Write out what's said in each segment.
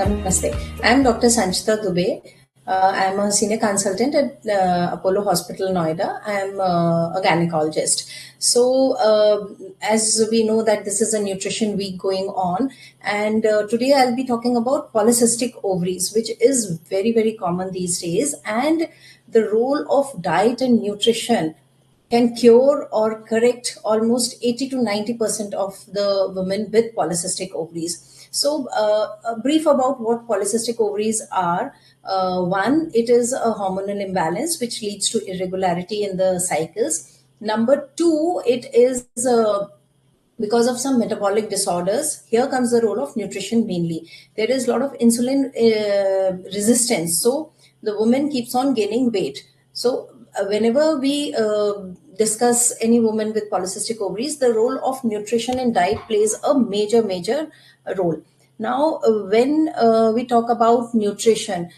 Namaste. I'm Dr. Sanchita Dube. I'm a senior consultant at Apollo Hospital, Noida. I'm a gynecologist. So, as we know that this is a nutrition week going on, and today I'll be talking about polycystic ovaries, which is very, very common these days, and the role of diet and nutrition can cure or correct almost 80 to 90% of the women with polycystic ovaries. So, a brief about what polycystic ovaries are. One, it is a hormonal imbalance which leads to irregularity in the cycles. Number two, it is because of some metabolic disorders. Here comes the role of nutrition mainly. There is a lot of insulin resistance. So the woman keeps on gaining weight. So whenever we discuss any woman with polycystic ovaries, the role of nutrition and diet plays a major role. Now, when we talk about nutrition,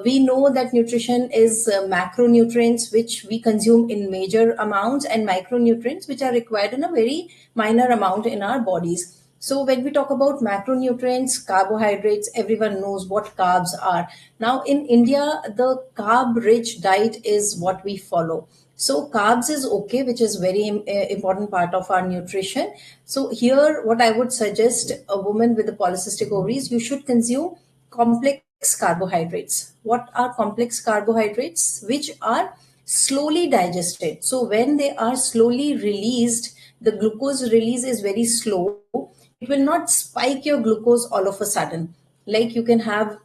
we know that nutrition is macronutrients which we consume in major amounts and micronutrients which are required in a very minor amount in our bodies. So when we talk about macronutrients, carbohydrates, everyone knows what carbs are. Now in India, the carb-rich diet is what we follow. So carbs is okay, which is very important part of our nutrition. So here, what I would suggest a woman with the polycystic ovaries, you should consume complex carbohydrates. What are complex carbohydrates? Which are slowly digested. So when they are slowly released, the glucose release is very slow. It will not spike your glucose all of a sudden. Like you can have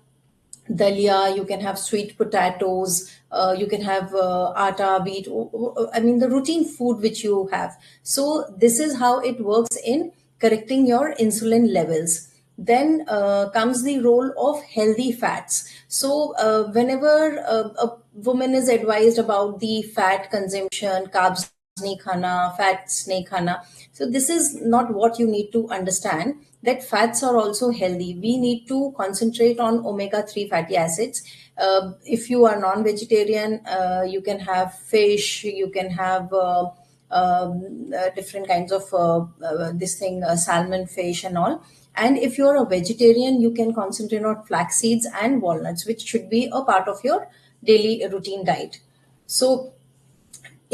dalia, you can have sweet potatoes, you can have atta, wheat, I mean the routine food which you have. So this is how it works in correcting your insulin levels. Then comes the role of healthy fats. So whenever a woman is advised about the fat consumption, carbs nahi khana, fats nahi khana. So this is not what you need to understand, that fats are also healthy. We need to concentrate on omega-3 fatty acids. If you are non-vegetarian, you can have fish, you can have different kinds of salmon, fish and all. And if you're a vegetarian, you can concentrate on flax seeds and walnuts, which should be a part of your daily routine diet. So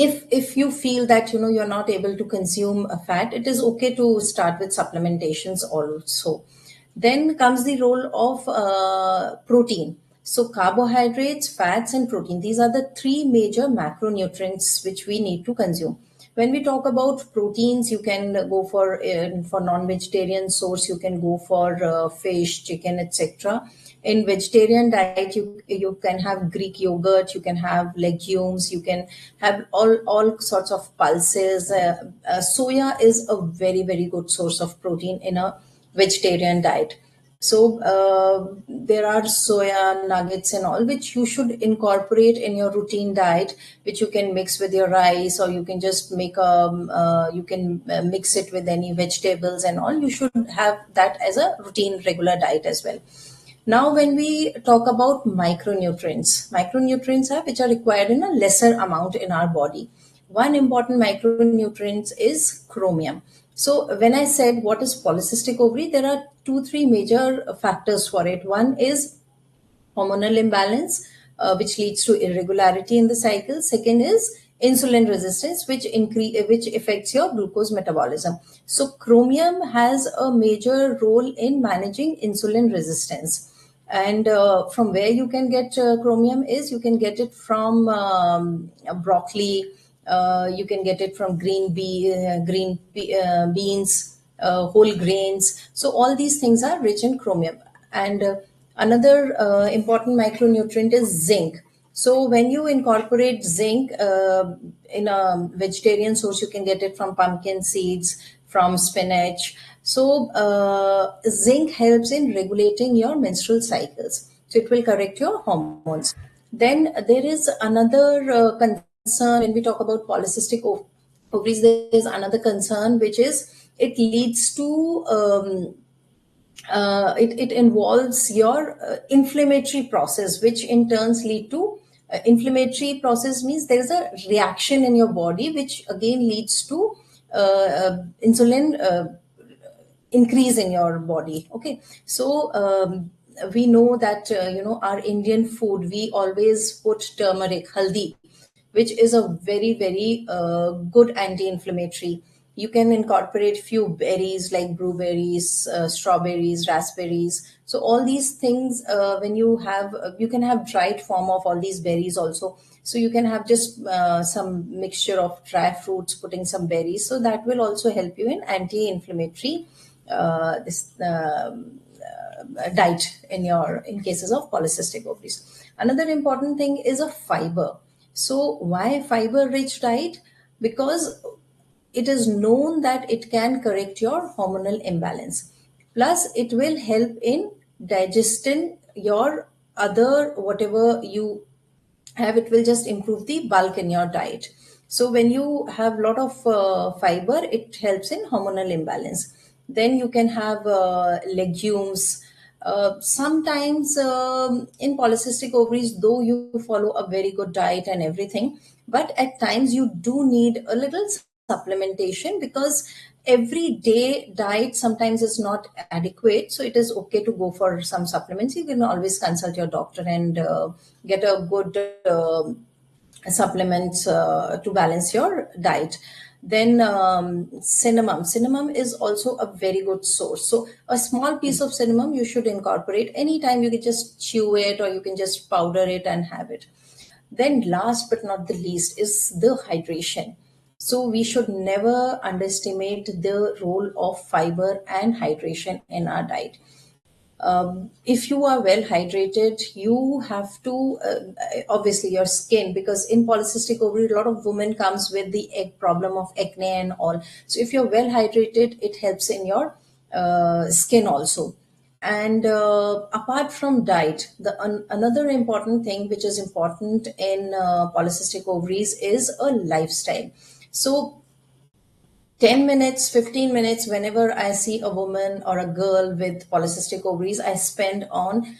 if you feel that you're not able to consume a fat, it is okay to start with supplementations also. Then comes the role of protein. So carbohydrates, fats and protein, these are the three major macronutrients which we need to consume. When we talk about proteins, you can go for non-vegetarian source, you can go for fish, chicken, etc. In vegetarian diet, you can have Greek yogurt, you can have legumes, you can have all sorts of pulses. Soya is a very good source of protein in a vegetarian diet. So there are soya nuggets and all which you should incorporate in your routine diet, which you can mix with your rice, or you can just make mix it with any vegetables and all. You should have that as a routine regular diet as well. Now, when we talk about micronutrients are which are required in a lesser amount in our body. One important micronutrient is chromium. So when I said what is polycystic ovary, there are 2-3 major factors for it. One is hormonal imbalance, which leads to irregularity in the cycle. Second is insulin resistance, which affects your glucose metabolism. So chromium has a major role in managing insulin resistance. And from where you can get chromium is you can get it from broccoli, you can get it from green beans, whole grains. So all these things are rich in chromium. And another important micronutrient is zinc. So when you incorporate zinc in a vegetarian source, you can get it from pumpkin seeds, from spinach. So zinc helps in regulating your menstrual cycles. So it will correct your hormones. Then there is another concern when we talk about polycystic ovaries. There is another concern, which is it leads to it involves your inflammatory process, which in turns lead to inflammatory process means there is a reaction in your body, which again leads to insulin increase in your body. Okay, so we know that our Indian food, we always put turmeric, haldi, which is a very very good anti-inflammatory. You can incorporate few berries like blueberries, strawberries, raspberries. So all these things, when you can have dried form of all these berries also. So you can have just some mixture of dry fruits, putting some berries. So that will also help you in anti-inflammatory this diet in cases of polycystic ovaries. Another important thing is a fiber. So why fiber rich diet? Because it is known that it can correct your hormonal imbalance. Plus, it will help in digesting your other whatever you have. It will just improve the bulk in your diet. So when you have a lot of fiber, it helps in hormonal imbalance. Then you can have legumes. Sometimes in polycystic ovaries, though you follow a very good diet and everything, but at times you do need a little supplementation, because everyday diet sometimes is not adequate. So it is okay to go for some supplements. You can always consult your doctor and get a good supplements to balance your diet. Then cinnamon is also a very good source. So a small piece of cinnamon you should incorporate anytime. You can just chew it, or you can just powder it and have it. Then last but not the least is the hydration. So we should never underestimate the role of fiber and hydration in our diet. If you are well hydrated, you have to obviously your skin, because in polycystic ovary a lot of women comes with the egg problem of acne and all. So if you're well hydrated, it helps in your skin also. And apart from diet, another important thing which is important in polycystic ovaries is a lifestyle. So 10 minutes, 15 minutes, whenever I see a woman or a girl with polycystic ovaries, I spend on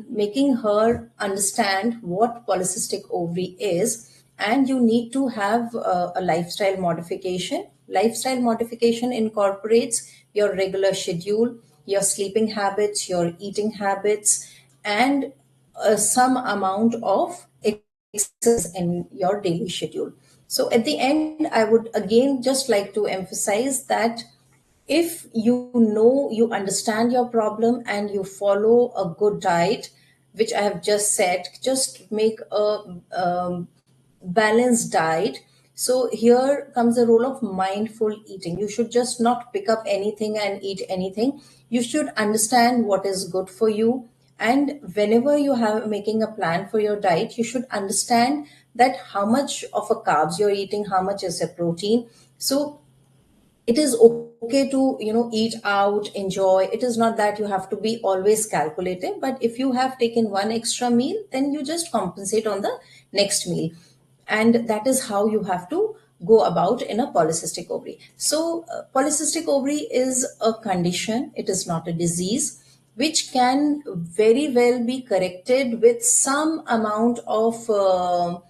making her understand what polycystic ovary is. And you need to have a lifestyle modification. Lifestyle modification incorporates your regular schedule, your sleeping habits, your eating habits, and some amount of exercise in your daily schedule. So at the end, I would again just like to emphasize that if you know, you understand your problem and you follow a good diet, which I have just said, just make a balanced diet. So here comes the role of mindful eating. You should just not pick up anything and eat anything. You should understand what is good for you. And whenever you have making a plan for your diet, you should understand that how much of a carbs you're eating, how much is a protein. So it is okay to eat out, enjoy. It is not that you have to be always calculative, but if you have taken one extra meal, then you just compensate on the next meal. And that is how you have to go about in a polycystic ovary. So polycystic ovary is a condition, it is not a disease, which can very well be corrected with some amount of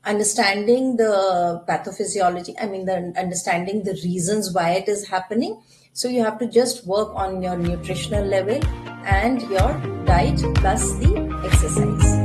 understanding the pathophysiology, the understanding the reasons why it is happening. So you have to just work on your nutritional level and your diet plus the exercise.